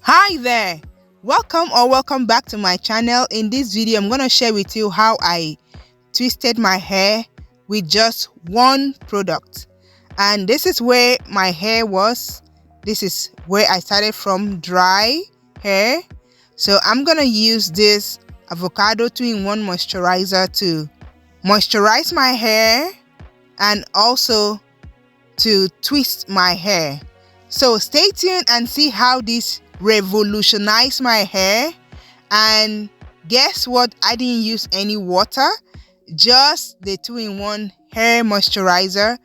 Hi there, welcome back to my channel. In this video I'm going to share with you how I twisted my hair with just one product. And this is where my hair was. This is where I started from, dry hair. So I'm going to use this avocado 2-in-1 moisturizer to moisturize my hair and also to twist my hair. So stay tuned and see how this revolutionized my hair. And guess what? I didn't use any water, just the 2-in-1 hair moisturizer.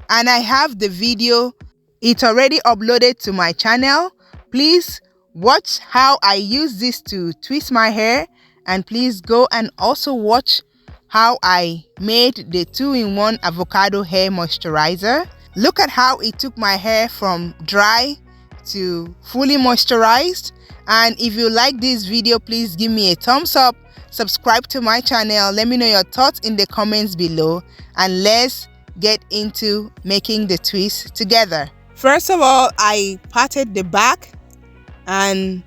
And I have the video, it's already uploaded to my channel. Please watch how I use this to twist my hair, and please go and also watch how I made the 2-in-1 avocado hair moisturizer. Look at how it took my hair from dry to fully moisturized. And if you like this video, please give me a thumbs up, subscribe to my channel, let me know your thoughts in the comments below, and let's get into making the twist together. First of all, I parted the back and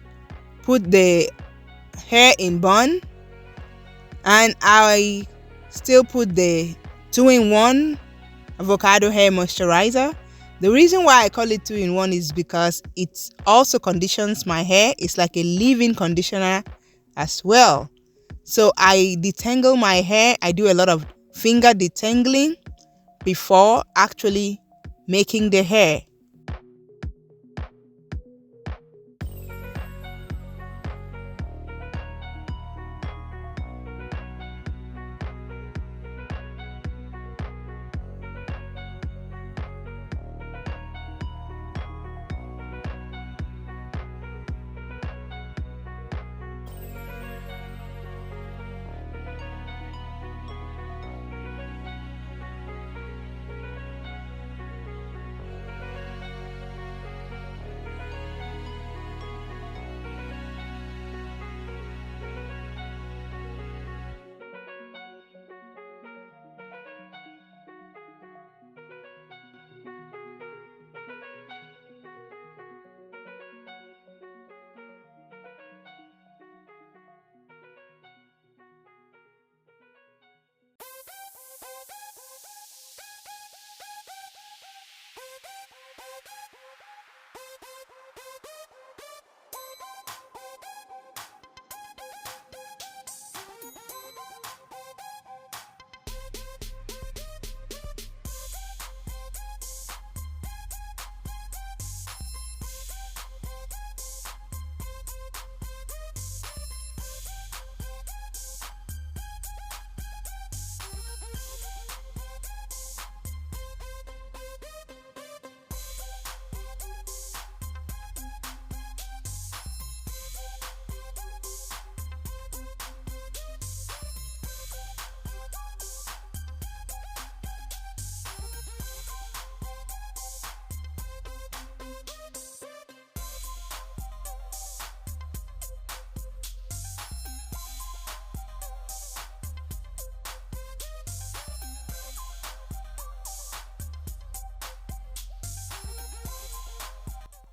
put the hair in bun, and I still put the 2-in-1 avocado hair moisturizer. The reason why I call it 2-in-1 is because it also conditions my hair. It's like a leave-in conditioner as well. So I detangle my hair. I do a lot of finger detangling before actually making the hair.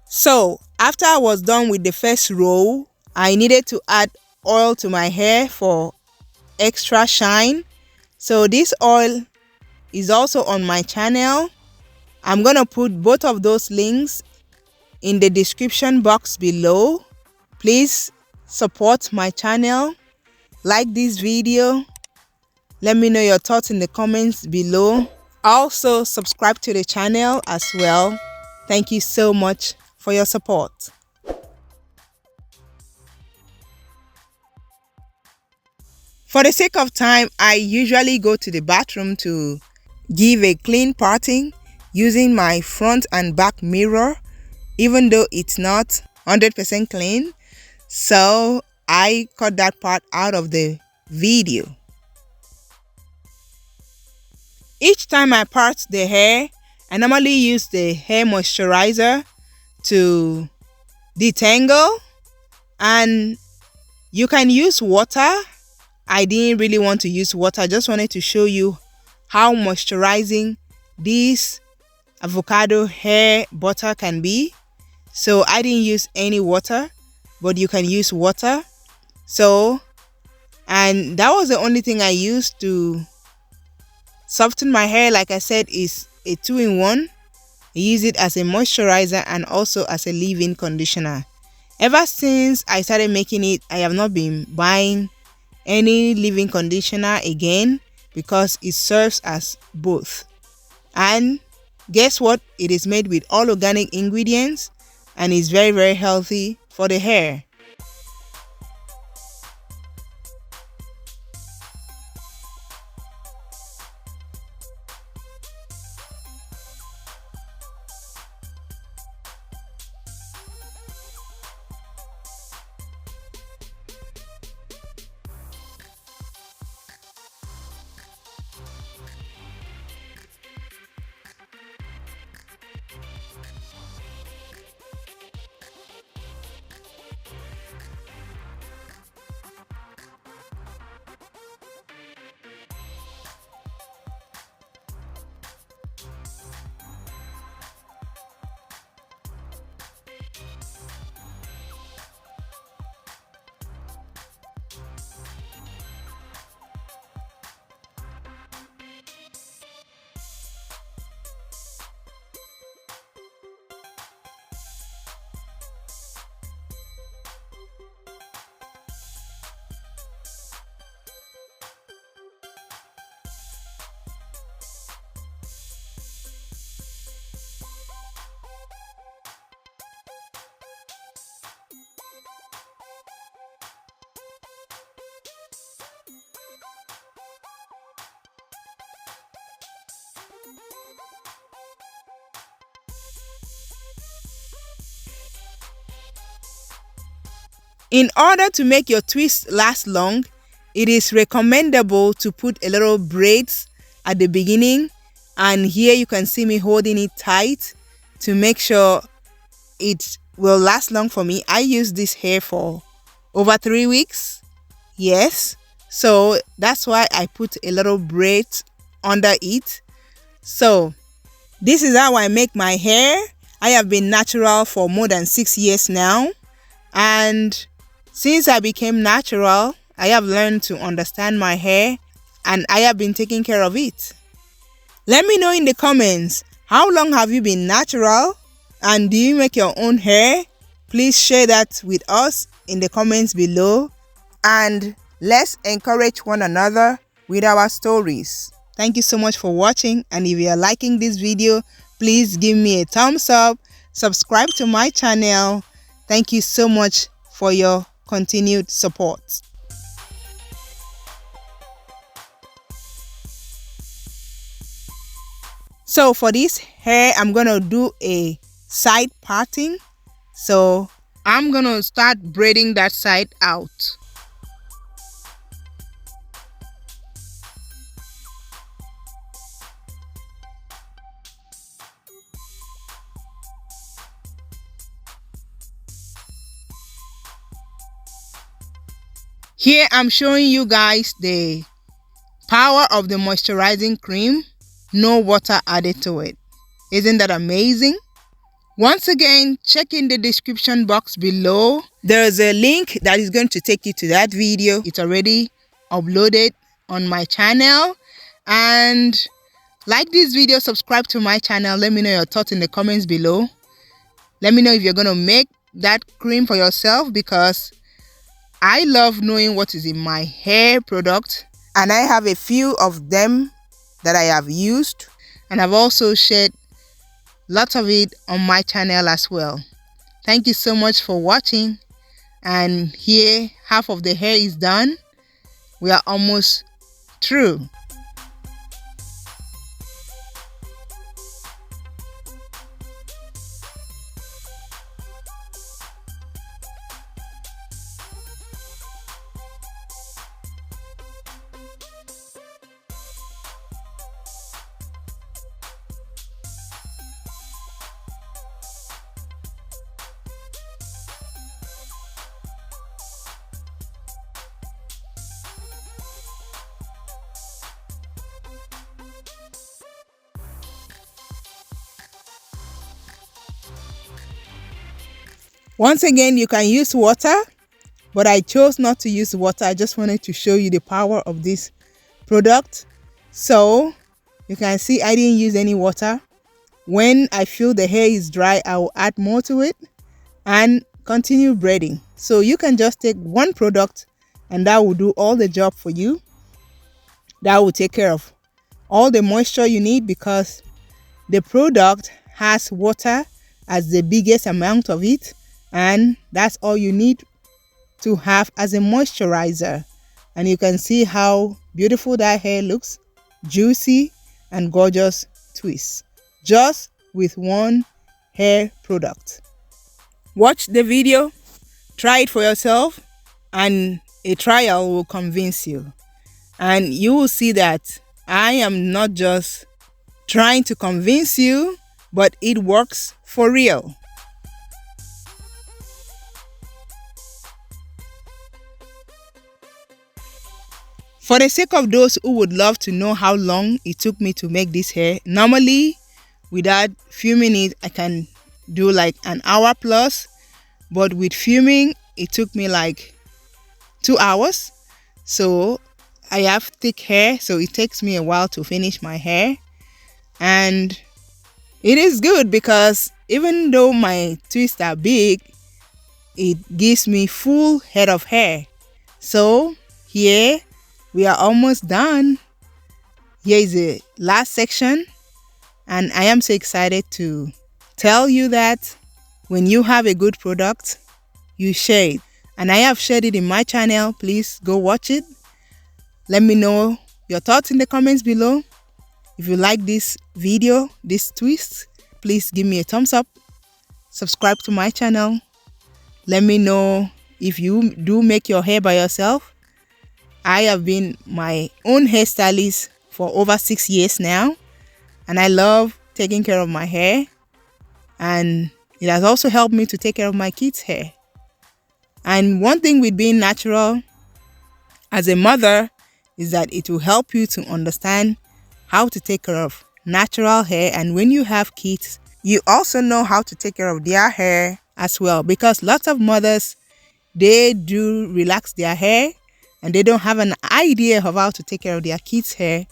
So after I was done with the first row, I needed to add oil to my hair for extra shine. So this oil is also on my channel. I'm gonna put both of those links in the description box below. Please support my channel, like this video, let me know your thoughts in the comments below. Also subscribe to the channel as well. Thank you so much for your support. For the sake of time, I usually go to the bathroom to give a clean parting using my front and back mirror, even though it's not 100% clean. So I cut that part out of the video. Each time I part the hair, I normally use the hair moisturizer to detangle, and you can use water. I didn't really want to use water. I just wanted to show you how moisturizing this avocado hair butter can be. So I didn't use any water. but you can use water. So, and that was the only thing I used to soften my hair. Like I said, is a 2-in-1. I use it as a moisturizer and also as a leave-in conditioner. Ever since I started making it, I have not been buying any leave-in conditioner again because it serves as both. And guess what? It is made with all organic ingredients and is very, very healthy for the hair. In order to make your twist last long, it is recommendable to put a little braids at the beginning, and here you can see me holding it tight to make sure it will last long for me. I use this hair for over 3 weeks. Yes, so that's why I put a little braid under it. So this is how I make my hair. I have been natural for more than 6 years now, and since I became natural, I have learned to understand my hair and I have been taking care of it. Let me know in the comments, how long have you been natural and do you make your own hair? Please share that with us in the comments below, and let's encourage one another with our stories. Thank you so much for watching, and if you are liking this video, please give me a thumbs up, subscribe to my channel. Thank you so much for your continued support. So for this hair, I'm gonna do a side parting. So I'm gonna start braiding that side out. Here I'm showing you guys the power of the moisturizing cream. No water added to it. Isn't that amazing? Once again, check in the description box below. There is a link that is going to take you to that video. It's already uploaded on my channel. And like this video, subscribe to my channel. Let me know your thoughts in the comments below. Let me know if you're going to make that cream for yourself, because I love knowing what is in my hair product, and I have a few of them that I have used, and I've also shared lots of it on my channel as well. Thank you so much for watching, and here half of the hair is done. We are almost through. Once again, you can use water, but I chose not to use water. I just wanted to show you the power of this product. So you can see I didn't use any water. When I feel the hair is dry, I will add more to it and continue braiding. So you can just take one product and that will do all the job for you. That will take care of all the moisture you need, because the product has water as the biggest amount of it, and that's all you need to have as a moisturizer. And you can see how beautiful that hair looks, juicy and gorgeous twist, just with one hair product. Watch the video, try it for yourself, and a trial will convince you. And you will see that I am not just trying to convince you, but it works for real. For the sake of those who would love to know how long it took me to make this hair, normally without fuming it, I can do like an hour plus, but with fuming, it took me like 2 hours. So I have thick hair, so it takes me a while to finish my hair. And it is good because even though my twists are big, it gives me full head of hair. So here we are almost done. Here is the last section, and I am so excited to tell you that when you have a good product, you share it. And I have shared it in my channel. Please go watch it. Let me know your thoughts in the comments below. If you like this video, this twist, please give me a thumbs up. Subscribe to my channel. Let me know if you do make your hair by yourself. I have been my own hairstylist for over 6 years now, and I love taking care of my hair, and it has also helped me to take care of my kids' hair. And one thing with being natural as a mother is that it will help you to understand how to take care of natural hair. And when you have kids, you also know how to take care of their hair as well, because lots of mothers, they do relax their hair and they don't have an idea of how to take care of their kids' hair.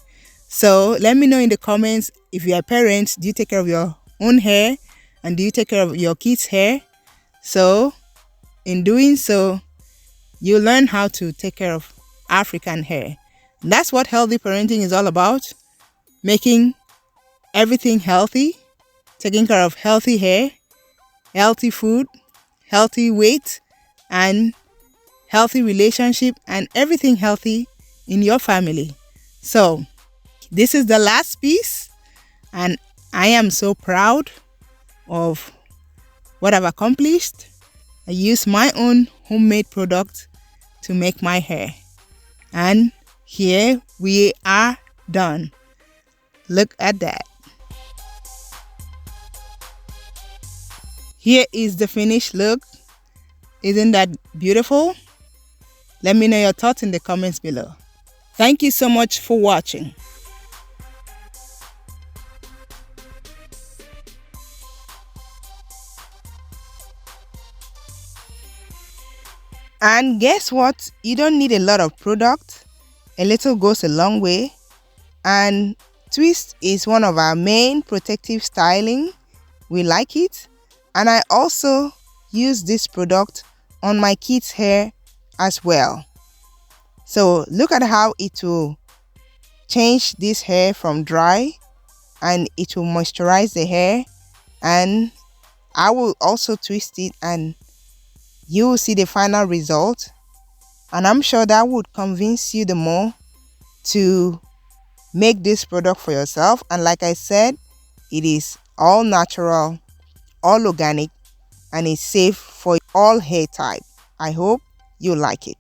So let me know in the comments, if you are parents, do you take care of your own hair, and do you take care of your kids' hair? So in doing so, you learn how to take care of African hair. And that's what healthy parenting is all about. Making everything healthy, taking care of healthy hair, healthy food, healthy weight, and healthy relationship, and everything healthy in your family. So this is the last piece, and I am so proud of what I've accomplished. I use my own homemade product to make my hair, and here we are done. Look at that. Here is the finished look. Isn't that beautiful? Let me know your thoughts in the comments below. Thank you so much for watching. And guess what? You don't need a lot of product. A little goes a long way. And twist is one of our main protective styling. We like it. And I also use this product on my kids' hair as well. So look at how it will change this hair from dry, and it will moisturize the hair. And I will also twist it, and you will see the final result. And I'm sure that would convince you the more to make this product for yourself. And like I said, it is all natural, all organic, and it's safe for all hair type. I hope you like it.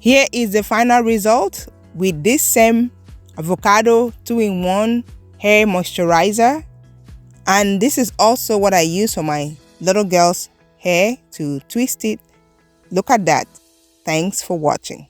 Here is the final result with this same avocado 2-in-1 hair moisturizer. And this is also what I use for my little girl's hair to twist it. Look at that. Thanks for watching.